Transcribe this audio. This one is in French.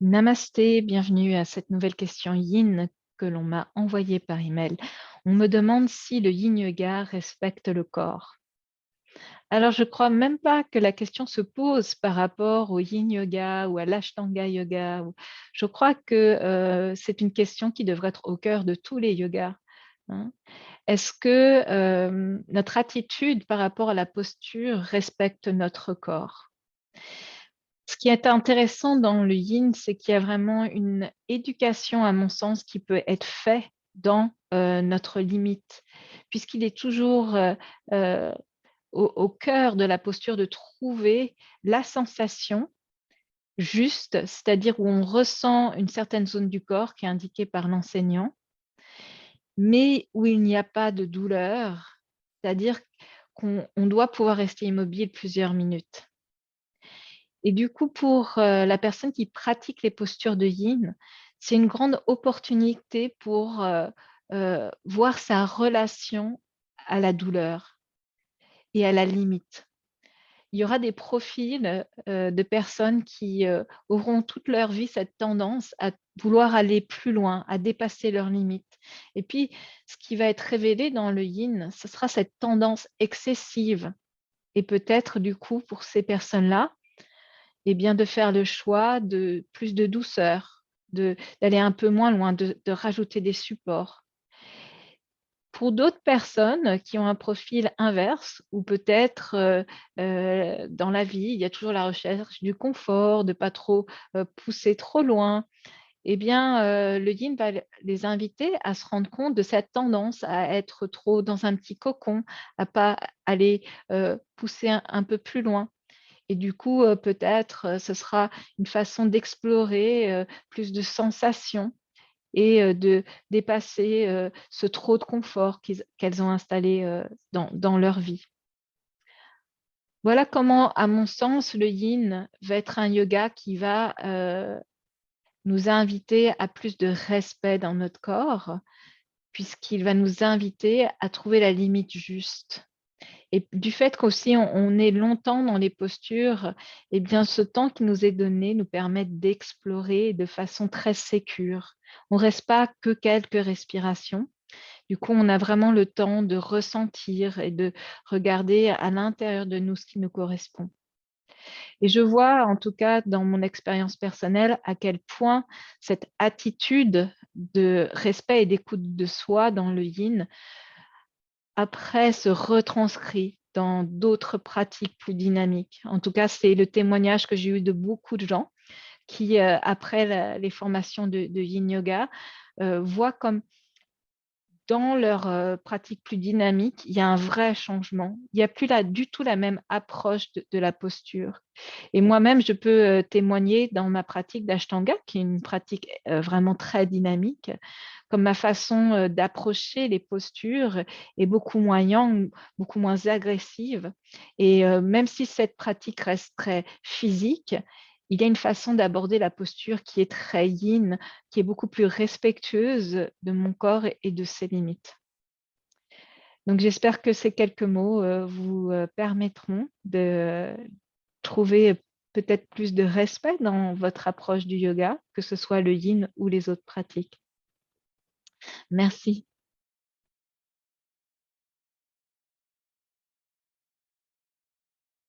Namasté, bienvenue à cette nouvelle question yin que l'on m'a envoyée par email. On me demande si le yin yoga respecte le corps. Alors, je crois même pas que la question se pose par rapport au yin yoga ou à l'ashtanga yoga. Je crois que c'est une question qui devrait être au cœur de tous les yogas, hein. Est-ce que notre attitude par rapport à la posture respecte notre corps? Ce qui est intéressant dans le yin, c'est qu'il y a vraiment une éducation, à mon sens, qui peut être faite dans notre limite, puisqu'il est toujours euh, au cœur de la posture de trouver la sensation juste, c'est-à-dire où on ressent une certaine zone du corps qui est indiquée par l'enseignant, mais où il n'y a pas de douleur, c'est-à-dire qu'on doit pouvoir rester immobile plusieurs minutes. Et du coup, pour la personne qui pratique les postures de yin, c'est une grande opportunité pour voir sa relation à la douleur et à la limite. Il y aura des profils de personnes qui auront toute leur vie cette tendance à vouloir aller plus loin, à dépasser leurs limites. Et puis, ce qui va être révélé dans le yin, ce sera cette tendance excessive. Et peut-être, du coup, pour ces personnes-là, et bien de faire le choix de plus de douceur, d'aller un peu moins loin, de rajouter des supports. Pour d'autres personnes qui ont un profil inverse, ou peut-être dans la vie, il y a toujours la recherche du confort, de ne pas trop pousser trop loin, eh bien, le yin va les inviter à se rendre compte de cette tendance à être trop dans un petit cocon, à ne pas aller pousser un peu plus loin. Et du coup, peut-être, ce sera une façon d'explorer plus de sensations et de dépasser ce trop de confort qu'elles ont installé dans leur vie. Voilà comment, à mon sens, le yin va être un yoga qui va nous inviter à plus de respect dans notre corps, puisqu'il va nous inviter à trouver la limite juste. Et du fait qu'aussi on est longtemps dans les postures, eh bien, ce temps qui nous est donné nous permet d'explorer de façon très sécure. On ne reste pas que quelques respirations. Du coup, on a vraiment le temps de ressentir et de regarder à l'intérieur de nous ce qui nous correspond. Et je vois, en tout cas, dans mon expérience personnelle, à quel point cette attitude de respect et d'écoute de soi dans le yin après se retranscrit dans d'autres pratiques plus dynamiques. En tout cas, c'est le témoignage que j'ai eu de beaucoup de gens qui, après les formations de Yin Yoga, voient comme dans leur pratique plus dynamique, il y a un vrai changement. Il n'y a plus du tout la même approche de la posture. Et moi-même, je peux témoigner dans ma pratique d'Ashtanga, qui est une pratique vraiment très dynamique, comme ma façon d'approcher les postures est beaucoup moins yang, beaucoup moins agressive. Et même si cette pratique reste très physique, il y a une façon d'aborder la posture qui est très yin, qui est beaucoup plus respectueuse de mon corps et de ses limites. Donc, j'espère que ces quelques mots vous permettront de trouver peut-être plus de respect dans votre approche du yoga, que ce soit le yin ou les autres pratiques. Merci.